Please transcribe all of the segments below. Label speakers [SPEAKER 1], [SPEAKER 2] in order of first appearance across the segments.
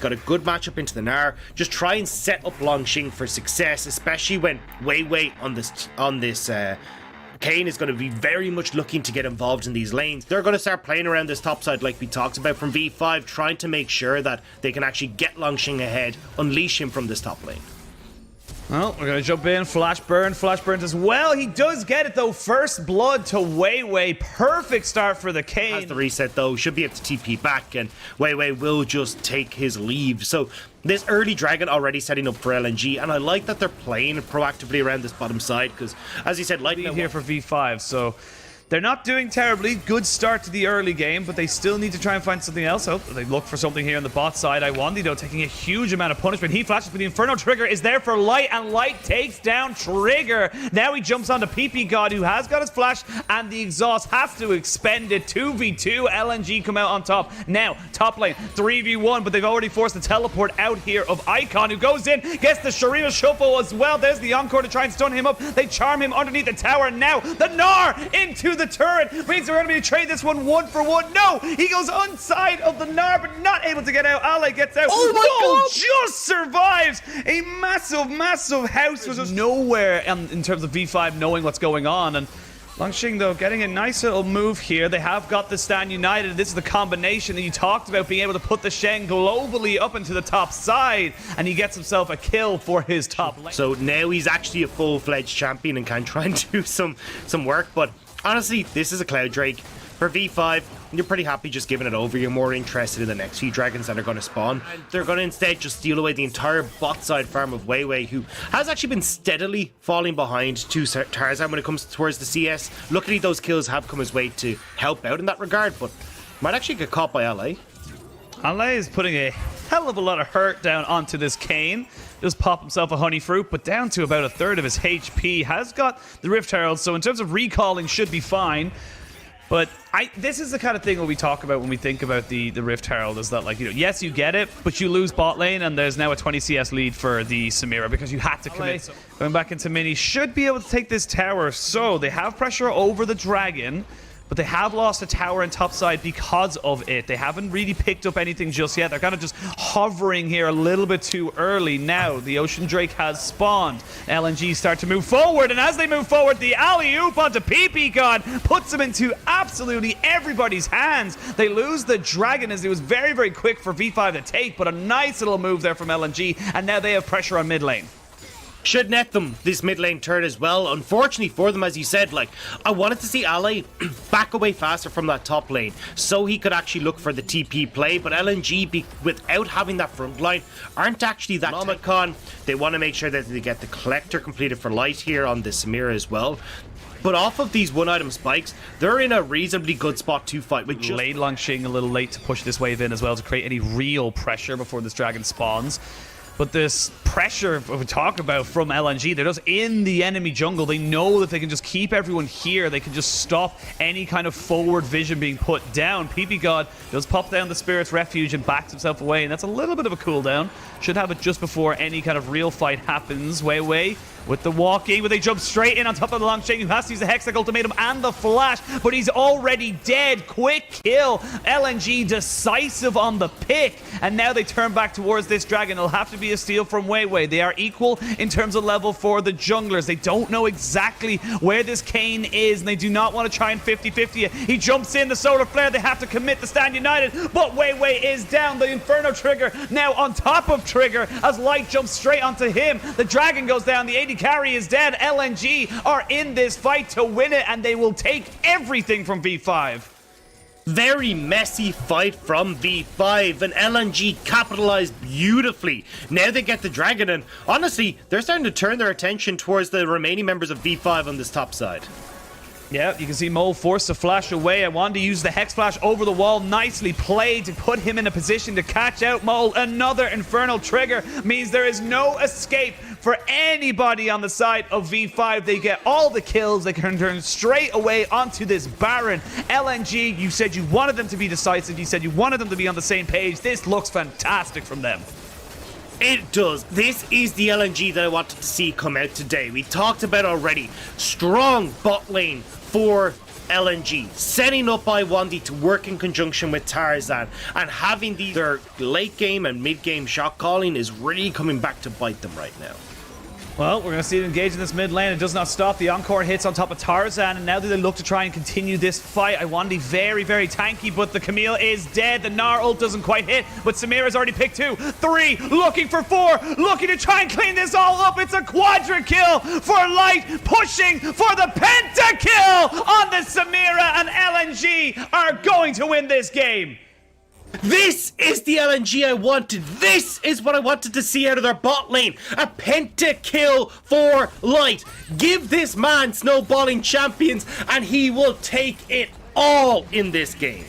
[SPEAKER 1] Got a good matchup into the Gnar. Just try and set up Longxing for success, especially when Wei on this Kayn is going to be very much looking to get involved in these lanes. They're going to start playing around this top side like we talked about from V5, trying to make sure that they can actually get Longxing ahead, unleash him from this top lane.
[SPEAKER 2] Well, we're going to jump in. Flash burns as well. He does get it, though. First blood to Wei. Perfect start for the Kayn.
[SPEAKER 1] Has the reset, though. Should be able to TP back, and Wei will just take his leave. So this early dragon already setting up for LNG, and I like that they're playing proactively around this bottom side, because, as you said, Lightning
[SPEAKER 2] here for V5, so they're not doing terribly. Good start to the early game, but they still need to try and find something else. Oh, they look for something here on the bot side. Iwandi, though, taking a huge amount of punishment. He flashes, but the Inferno Trigger is there for Light, and Light takes down Trigger. Now he jumps onto PP God, who has got his flash, and the exhaust has to expend it. 2v2, LNG come out on top. Now, top lane, 3v1, but they've already forced the teleport out here of Icon, who goes in, gets the Shurima Shuffle as well. There's the Encore to try and stun him up. They charm him underneath the tower. Now, the Gnar into the turret means we're going to be trade this one for one. No, he goes inside of the Gnar, but not able to get out. Ale gets out.
[SPEAKER 1] Oh my God!
[SPEAKER 2] Just survives. A massive house was just nowhere in terms of V5 knowing what's going on. And Longxing, though, getting a nice little move here. They have got the Stand United. This is the combination that you talked about, being able to put the Shen globally up into the top side, and he gets himself a kill for his top lane.
[SPEAKER 1] So now he's actually a full-fledged champion and can try and do some work, but honestly, this is a Cloud Drake. For V5, you're pretty happy just giving it over. You're more interested in the next few dragons that are going to spawn. They're going to instead just steal away the entire bot side farm of Wei, who has actually been steadily falling behind to Tarzan when it comes towards the CS. Luckily, those kills have come his way to help out in that regard, but might actually get caught by LA.
[SPEAKER 2] LA is putting a hell of a lot of hurt down onto this Kayn. Just pop himself a honey fruit, but down to about a third of his HP. Has got the Rift Herald, so in terms of recalling, should be fine. But this is the kind of thing that we talk about when we think about the Rift Herald, is that, like, you know, yes, you get it, but you lose bot lane, and there's now a 20 CS lead for the Samira because you had to commit. Going back into mini, should be able to take this tower. So they have pressure over the dragon, but they have lost a tower in topside because of it. They haven't really picked up anything just yet. They're kind of just hovering here a little bit too early. Now, the Ocean Drake has spawned. LNG start to move forward, and as they move forward, the alley-oop onto PP God puts them into absolutely everybody's hands. They lose the dragon as it was very quick for V5 to take, but a nice little move there from LNG, and now they have pressure on mid lane.
[SPEAKER 1] Should net them this mid lane turret as well. Unfortunately for them, as you said, like, I wanted to see Ale back away faster from that top lane so he could actually look for the TP play, but LNG, without having that front line, aren't actually that Omicron. They want to make sure that they get the collector completed for Light here on the Samira as well. But off of these one-item spikes, they're in a reasonably good spot to fight with.
[SPEAKER 2] Late Longxing a little late to push this wave in as well to create any real pressure before this dragon spawns. But this pressure we talk about from LNG, they're just in the enemy jungle. They know that they can just keep everyone here. They can just stop any kind of forward vision being put down. PP God does pop down the Spirit's Refuge and backs himself away, and that's a little bit of a cooldown. Should have it just before any kind of real fight happens. Wei with the walking, but they jump straight in on top of the Longxing, who has to use the Hextech Ultimatum and the flash, but he's already dead. Quick kill. LNG decisive on the pick, and now they turn back towards this dragon. It'll have to be a steal from Wei. They are equal in terms of level for the junglers. They don't know exactly where this Kayn is, and they do not want to try and 50-50 it. He jumps in, the Solar Flare. They have to commit the Stand United, but Wei is down. The Inferno Trigger now on top of Trigger as Light jumps straight onto him. The dragon goes down. The AD carry is dead. LNG are in this fight to win it, and they will take everything from V5.
[SPEAKER 1] Very messy fight from V5, and LNG capitalized beautifully. Now they get the dragon, and honestly, they're starting to turn their attention towards the remaining members of V5 on this top side.
[SPEAKER 2] Yeah, you can see Mole forced to flash away. I wanted to use the Hex Flash over the wall. Nicely played to put him in a position to catch out Mole. Another Infernal Trigger means there is no escape for anybody on the side of V5. They get all the kills. They can turn straight away onto this Baron. LNG, you said you wanted them to be decisive. You said you wanted them to be on the same page. This looks fantastic from them.
[SPEAKER 1] It does. This is the LNG that I wanted to see come out today. We talked about already. Strong bot lane for LNG, setting up Iwandi to work in conjunction with Tarzan, and having their late game and mid game shot calling is really coming back to bite them right now.
[SPEAKER 2] Well, we're going to see it engage in this mid lane. It does not stop. The Encore hits on top of Tarzan, and now they look to try and continue this fight. Iwandi very, very tanky, but the Camille is dead. The Gnar ult doesn't quite hit, but Samira's already picked 2, 3, looking for 4, looking to try and clean this all up. It's a quadra kill for Light, pushing for the pentakill on the Samira, and LNG are going to win this game.
[SPEAKER 1] This is the LNG I wanted. This is what I wanted to see out of their bot lane. A pentakill for Light. Give this man snowballing champions and he will take it all in this game.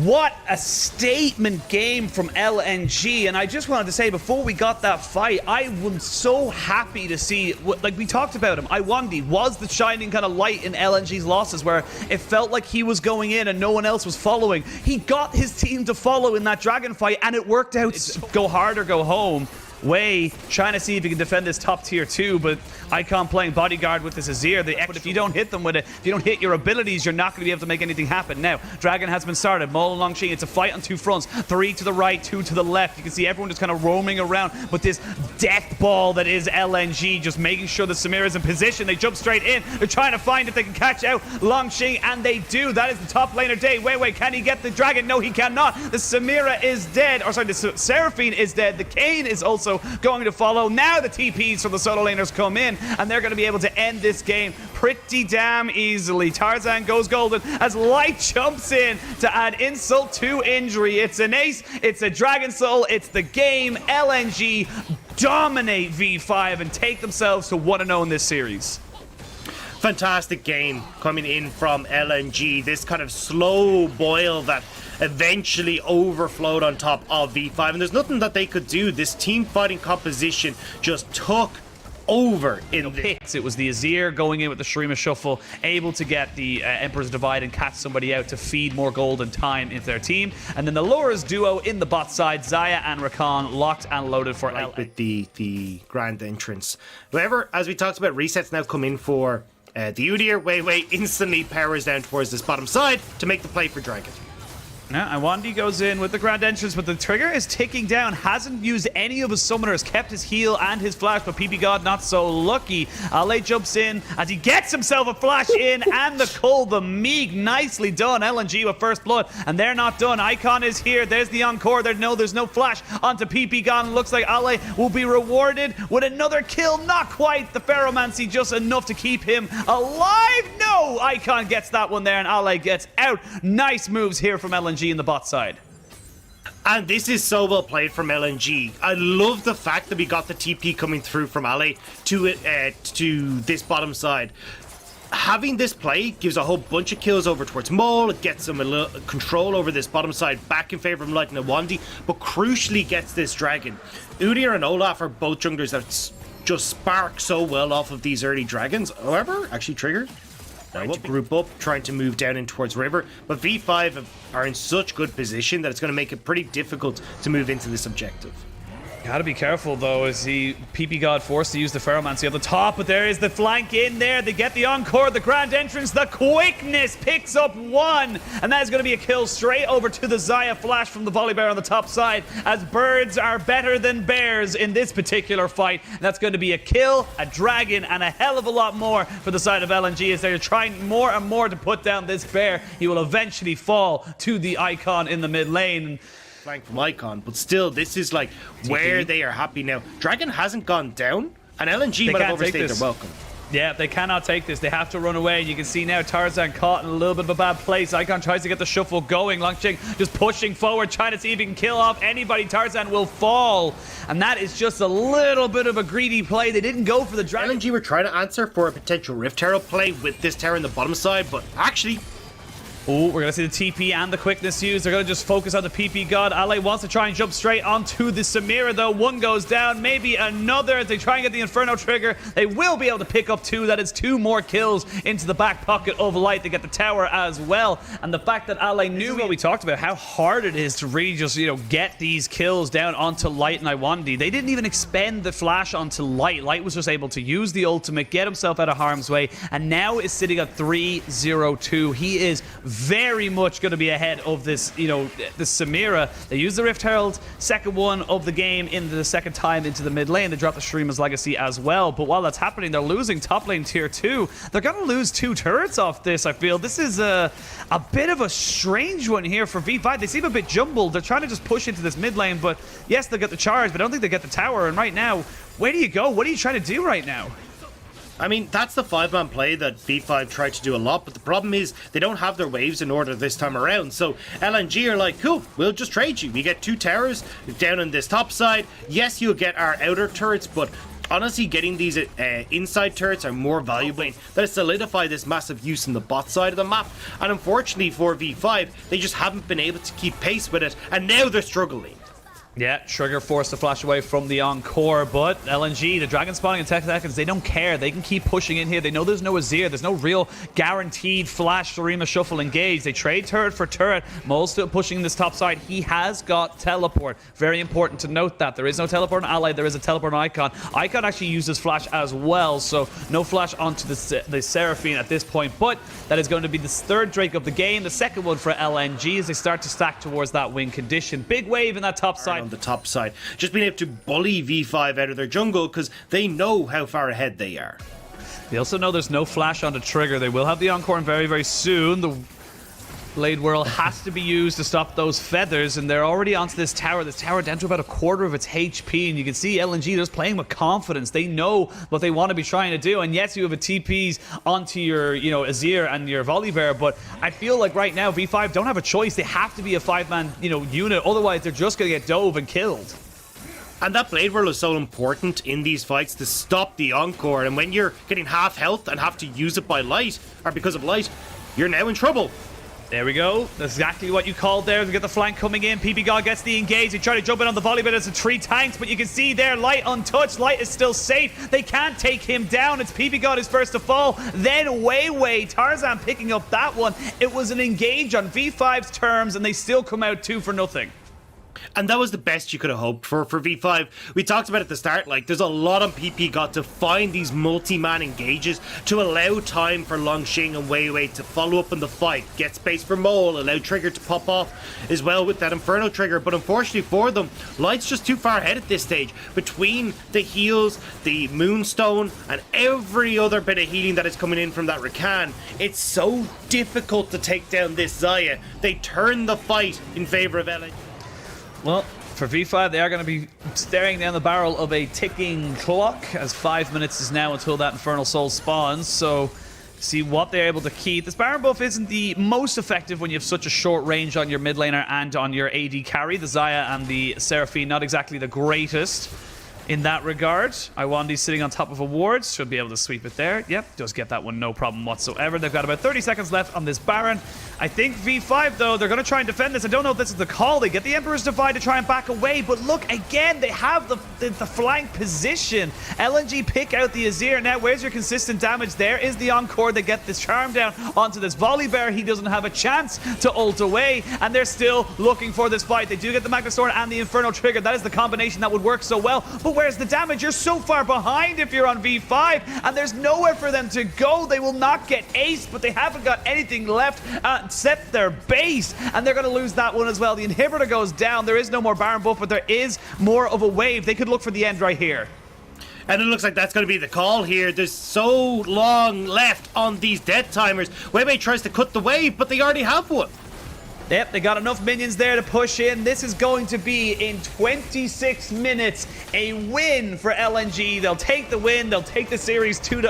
[SPEAKER 2] What a statement game from LNG. And I just wanted to say, before we got that fight, I was so happy to see, like we talked about him, Iwandi was the shining kind of light in LNG's losses, where it felt like he was going in and no one else was following. He got his team to follow in that dragon fight, and it worked out. It's go hard or go home. Wei trying to see if he can defend this top tier 2, but Icon playing bodyguard with this Azir. But if you don't hit them with it, if you don't hit your abilities, you're not going to be able to make anything happen. Now, Dragon has been started. Mole and Longxing, it's a fight on 2 fronts. 3 to the right, 2 to the left. You can see everyone just kind of roaming around, but this death ball that is LNG, just making sure that Samira's in position. They jump straight in. They're trying to find if they can catch out Longxing, and they do. That is the top laner day. Wei, can he get the Dragon? No, he cannot. The Samira is dead. Or sorry, the Seraphine is dead. The Kayn is also going to follow. Now the TPs from the solo laners come in, and they're going to be able to end this game pretty damn easily. Tarzan goes golden as Light jumps in to add insult to injury. It's an ace, it's a Dragon Soul, it's the game. LNG dominate V5 and take themselves to 1-0 in this series.
[SPEAKER 1] Fantastic game coming in from LNG. This kind of slow boil that eventually overflowed on top of V5, and there's nothing that they could do. This team fighting composition just took over in the
[SPEAKER 2] pits. It was the Azir going in with the Shurima Shuffle, able to get the Emperor's Divide and catch somebody out to feed more gold and time into their team. And then the Laura's duo in the bot side, Xayah and Rakan, locked and loaded for
[SPEAKER 1] with the grand entrance. However, as we talked about, resets now come in for the Udyr. Wei instantly powers down towards this bottom side to make the play for Dragon.
[SPEAKER 2] Now, Iwandi goes in with the grand entrance, but the trigger is ticking down. Hasn't used any of his summoners, kept his heal and his flash, but PP God not so lucky. Ale jumps in as he gets himself a flash in, and the Cull, the Meek, nicely done. LNG with first blood, and they're not done. Icon is here. There's the Encore. There's no flash onto PP God. Looks like Ale will be rewarded with another kill. Not quite. The Ferromancy just enough to keep him alive. No! Icon gets that one there, and Ale gets out. Nice moves here from LNG in the bot side.
[SPEAKER 1] And this is so well played from LNG. I love the fact that we got the TP coming through from Ale to this bottom side. Having this play gives a whole bunch of kills over towards Mole. It gets them a little control over this bottom side back in favor of Light and Iwandi, but crucially gets this Dragon. Udyr and Olaf are both junglers that just spark so well off of these early dragons. However, actually triggered. Trying to group up, trying to move down in towards River, but V5 are in such good position that it's going to make it pretty difficult to move into this objective.
[SPEAKER 2] Gotta be careful though, as PP God forced to use the Ferromancy at the top, but there is the flank in there. They get the Encore, the grand entrance, the quickness picks up 1, and that is going to be a kill straight over to the Xayah flash from the Volibear on the top side, as birds are better than bears in this particular fight. And that's going to be a kill, a dragon, and a hell of a lot more for the side of LNG as they're trying more and more to put down this bear. He will eventually fall to the Icon in the mid lane.
[SPEAKER 1] From Icon, but still, this is like where they are happy now. Dragon hasn't gone down, and LNG might have overstayed their welcome.
[SPEAKER 2] Yeah, they cannot take this. They have to run away. You can see now Tarzan caught in a little bit of a bad place. Icon tries to get the shuffle going. Longxing just pushing forward, trying to see if he can kill off anybody. Tarzan will fall, and that is just a little bit of a greedy play. They didn't go for the Dragon.
[SPEAKER 1] LNG were trying to answer for a potential Rift Herald play with this tower in the bottom side, but actually
[SPEAKER 2] Oh, we're going to see the TP and the quickness used. They're going to just focus on the PP god. Ally wants to try and jump straight onto the Samira, though. One goes down, maybe another. As they try and get the Inferno trigger, they will be able to pick up 2. That is 2 more kills into the back pocket of Light. They get the tower as well. And the fact that Ally knew what we talked about, how hard it is to really just, get these kills down onto Light and Iwandi. They didn't even expend the flash onto Light. Light was just able to use the ultimate, get himself out of harm's way, and now is sitting at 3-0-2. He is very much going to be ahead of this, the Samira. They use the Rift Herald, second one of the game in the second time into the mid lane. They drop the Shrima's Legacy as well. But while that's happening, they're losing top lane tier 2. They're going to lose 2 turrets off this, I feel. This is a bit of a strange one here for V5. They seem a bit jumbled. They're trying to just push into this mid lane, but yes, they'll get the charge, but I don't think they get the tower. And right now, where do you go? What are you trying to do right now?
[SPEAKER 1] I mean, that's the 5-man play that V5 tried to do a lot, but the problem is they don't have their waves in order this time around. So LNG are like, cool, we'll just trade you. We get 2 towers down on this top side. Yes, you'll get our outer turrets, but honestly, getting these inside turrets are more valuable. That solidify this massive use in the bot side of the map. And unfortunately for V5, they just haven't been able to keep pace with it, and now they're struggling.
[SPEAKER 2] Yeah, Trigger forced to flash away from the Encore, but LNG, the Dragon spawning in 10 seconds, they don't care. They can keep pushing in here. They know there's no Azir. There's no real guaranteed flash Shurima Shuffle engage. They trade turret for turret. Mole's still pushing this top side. He has got teleport. Very important to note that. There is no teleport on Ally. There is a teleport on Icon. Icon actually uses flash as well, so no flash onto the Seraphine at this point, but that is going to be the 3rd Drake of the game. The second one for LNG as they start to stack towards that win condition. Big wave in that top side.
[SPEAKER 1] On the top side, just being able to bully V5 out of their jungle because they know how far ahead they are.
[SPEAKER 2] They also know there's no flash on the Trigger. They will have the Encore very, very soon. The Blade Whirl has to be used to stop those feathers, and they're already onto this tower. This tower down to about a quarter of its HP, and you can see LNG just playing with confidence. They know what they want to be trying to do, and yes, you have a TPs onto your, Azir and your Volibear, but I feel like right now V5 don't have a choice. They have to be a 5-man, unit, otherwise they're just going to get dove and killed.
[SPEAKER 1] And that Blade Whirl is so important in these fights to stop the Encore, and when you're getting half health and have to use it by light, or because of light, you're now in trouble.
[SPEAKER 2] There we go. That's exactly what you called there. We get the flank coming in. PP God gets the engage. They try to jump in on the volley, but it's a 3 tanks. But you can see there, Light untouched. Light is still safe. They can't take him down. It's PP God who's first to fall. Then Wei Tarzan picking up that one. It was an engage on V5's terms, and they still come out 2 for nothing.
[SPEAKER 1] And that was the best you could have hoped for V5. We talked about at the start, like, there's a lot on PP got to find these multi-man engages to allow time for Longxing and Wei to follow up in the fight, get space for Mole, allow Trigger to pop off as well with that Inferno Trigger. But unfortunately for them, Light's just too far ahead at this stage. Between the heals, the Moonstone, and every other bit of healing that is coming in from that Rakan, it's so difficult to take down this Xayah. They turn the fight in favor of LNG.
[SPEAKER 2] Well, for V5, they are going to be staring down the barrel of a ticking clock, as 5 minutes is now until that Infernal Soul spawns. So, see what they're able to keep. This Baron buff isn't the most effective when you have such a short range on your mid laner and on your AD carry. The Xayah and the Seraphine, not exactly the greatest in that regard. Iwandi's sitting on top of a ward, should be able to sweep it there. Yep, does get that one, no problem whatsoever. They've got about 30 seconds left on this Baron. I think V5, though, they're going to try and defend this. I don't know if this is the call. They get the Emperor's Divide to try and back away, but look, again, they have the flank position. LNG pick out the Azir. Now, where's your consistent damage? There is the Encore. They get this charm down onto this Volibear. He doesn't have a chance to ult away, and they're still looking for this fight. They do get the Magna Sword and the Inferno Trigger. That is the combination that would work so well, but where's the damage? You're so far behind if you're on V5, and there's nowhere for them to go. They will not get aced, but they haven't got anything left except their base, and they're going to lose that one as well. The inhibitor goes down. There is no more Baron buff, but there is more of a wave. They could look for the end right here.
[SPEAKER 1] And it looks like that's going to be the call here. There's so long left on these death timers. Wei tries to cut the wave, but they already have one.
[SPEAKER 2] Yep, they got enough minions there to push in. This is going to be, in 26 minutes, a win for LNG. They'll take the win. They'll take the series 2-0.